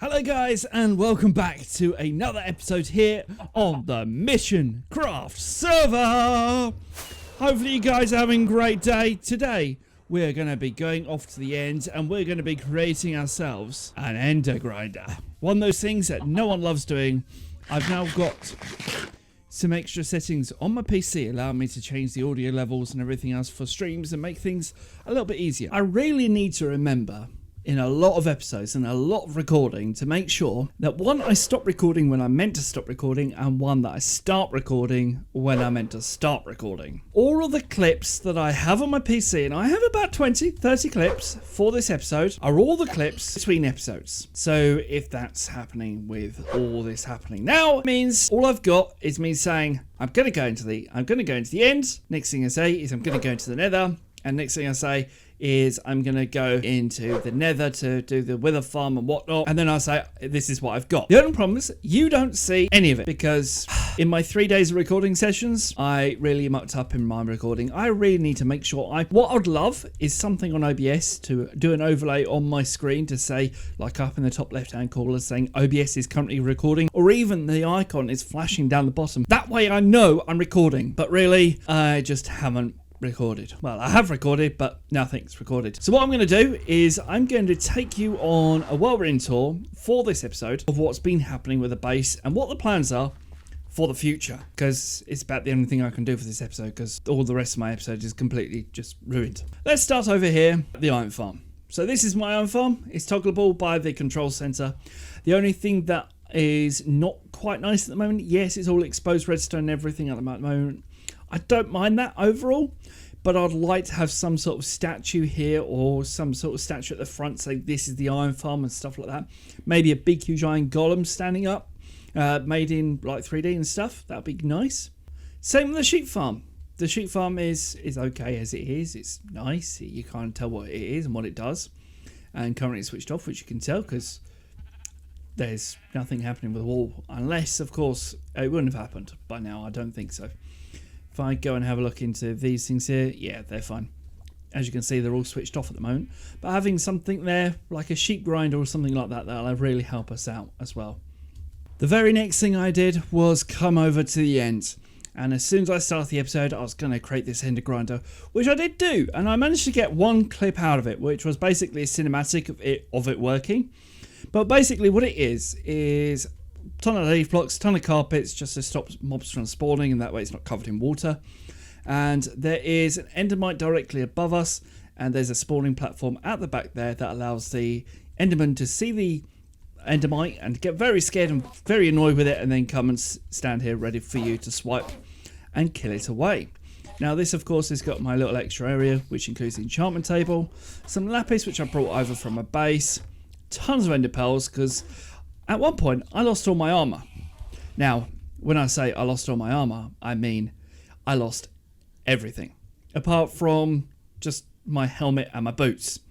Hello guys and welcome back to another episode here on the Mission Craft server. Hopefully you guys are having a great day. Today we're going to be going off to the end and we're going to be creating ourselves an EnderGrinder. One of those things that no one loves doing. I've now got some extra settings on my PC allowing me to change the audio levels and everything else for streams and make things a little bit easier. I really need to remember in a lot of episodes and a lot of recording to make sure that one, I stop recording when I'm meant to stop recording, and one, that I start recording when I'm meant to start recording. All of the clips that I have on my PC, and I have about 20-30 clips for this episode, are all the clips between episodes. So if that's happening with all this happening now, it means all I've got is me saying I'm going to go into the end. Next thing I say is I'm going to go into the nether, and next thing I say is I'm going to go into the nether to do the Willow Farm and whatnot, and then I'll say this is what I've got. The only problem is you don't see any of it because in my 3 days of recording sessions I really mucked up in my recording. I really need to make sure what I'd love is something on OBS to do an overlay on my screen to say, like up in the top left hand corner saying OBS is currently recording, or even the icon is flashing down the bottom. That way I know I'm recording, but really I just haven't recorded. Well, I have recorded, but nothing's recorded. So what I'm going to do is I'm going to take you on a whirlwind tour for this episode of what's been happening with the base and what the plans are for the future, because it's about the only thing I can do for this episode because all the rest of my episode is completely just ruined. Let's start over here, the iron farm. So this is my iron farm. It's toggleable by the control center. The only thing that is not quite nice at the moment, yes, it's all exposed redstone and everything at the moment. I don't mind that overall, but I'd like to have some sort of statue here or some sort of statue at the front saying this is the iron farm and stuff like that. Maybe a big huge iron golem standing up, made in like 3D and stuff. That'd be nice. Same with the sheep farm. The sheep farm is okay as it is. It's nice. You can't tell what it is and what it does. And currently it's switched off, which you can tell because there's nothing happening with the wall. Unless, of course, it wouldn't have happened by now. I don't think so. If I go and have a look into these things here, yeah, they're fine. As you can see, they're all switched off at the moment. But having something there, like a sheep grinder or something like that, that'll really help us out as well. The very next thing I did was come over to the end. And as soon as I started the episode, I was going to create this EnderGrinder, which I did do. And I managed to get one clip out of it, which was basically a cinematic of it working. But basically what it is ton of leaf blocks, ton of carpets, just to stop mobs from spawning, and that way it's not covered in water. And there is an endermite directly above us, and there's a spawning platform at the back there that allows the enderman to see the endermite and get very scared and very annoyed with it, and then come and stand here ready for you to swipe and kill it away. Now this of course has got my little extra area, which includes the enchantment table, some lapis which I brought over from a base, tons of ender pearls, because at one point, I lost all my armor. Now, when I say I lost all my armor, I mean I lost everything. Apart from just my helmet and my boots.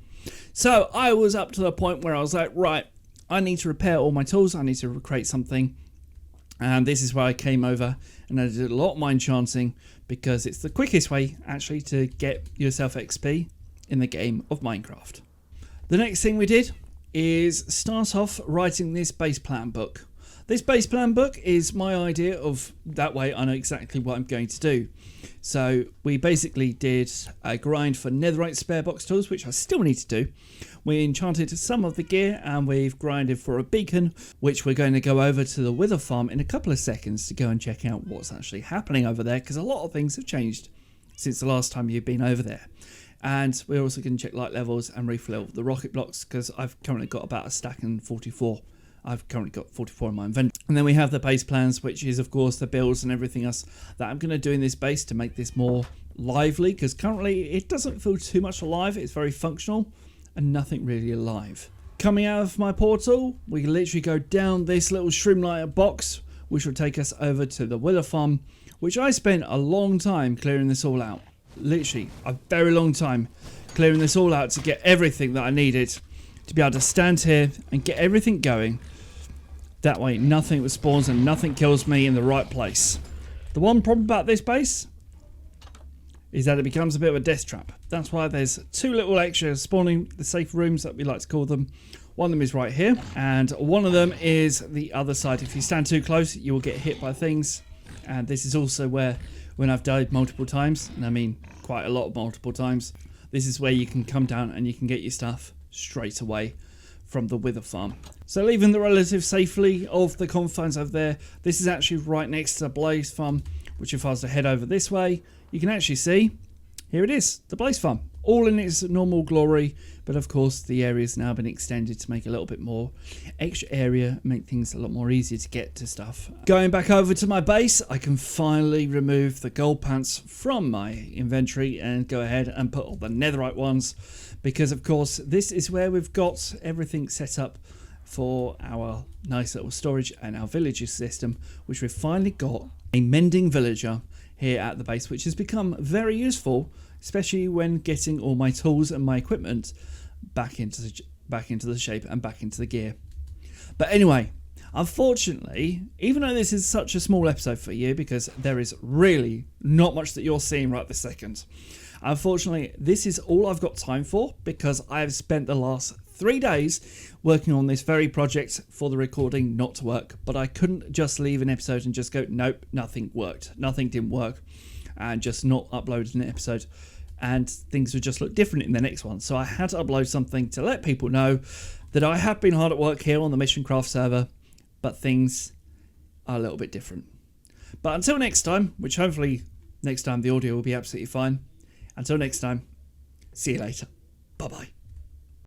So, I was up to the point where I was like, right, I need to repair all my tools. I need to create something. And this is where I came over and I did a lot of mine enchanting because it's the quickest way, actually, to get yourself XP in the game of Minecraft. The next thing we did is start off writing this base plan book. This base plan book is my idea of, that way I know exactly what I'm going to do. So we basically did a grind for netherite spare box tools, which I still need to do. We enchanted some of the gear and we've grinded for a beacon, which we're going to go over to the Willow Farm in a couple of seconds to go and check out what's actually happening over there, because a lot of things have changed since the last time you've been over there. And we're also going to check light levels and refill the rocket blocks, because I've currently got about a stack and 44. I've currently got 44 in my inventory. And then we have the base plans, which is of course the builds and everything else that I'm going to do in this base to make this more lively, because currently it doesn't feel too much alive. It's very functional and nothing really alive. Coming out of my portal, we can literally go down this little shroomlighter box, which will take us over to the Willow Farm, which I spent a long time clearing this all out. Literally a very long time clearing this all out to get everything that I needed to be able to stand here and get everything going. That way nothing spawns and nothing kills me in the right place. The one problem about this base is that it becomes a bit of a death trap. That's why there's two little extra spawning, the safe rooms that we like to call them. One of them is right here, and one of them is the other side. If you stand too close, you will get hit by things. And this is also where, when I've died multiple times, and I mean quite a lot of multiple times, this is where you can come down and you can get your stuff straight away from the Willow Farm. So leaving the relative safely of the confines over there, this is actually right next to the Blaze Farm, which if I was to head over this way, you can actually see, here it is, the Blaze Farm. All in its normal glory, but of course the area's now been extended to make a little bit more extra area, make things a lot more easier to get to stuff. Going back over to my base, I can finally remove the gold pants from my inventory and go ahead and put all the netherite ones, because of course this is where we've got everything set up for our nice little storage and our villager system, which we've finally got a mending villager here at the base, which has become very useful, especially when getting all my tools and my equipment back into the shape and back into the gear. But anyway, unfortunately, even though this is such a small episode for you, because there is really not much that you're seeing right this second, unfortunately this is all I've got time for, because I have spent the last 3 days working on this very project for the recording not to work. But I couldn't just leave an episode and just go, nope, nothing worked, nothing didn't work, and just not upload an episode, and things would just look different in the next one. So I had to upload something to let people know that I have been hard at work here on the Mission Craft server, but things are a little bit different. But until next time, which hopefully next time the audio will be absolutely fine, until next time, see you later. Bye bye.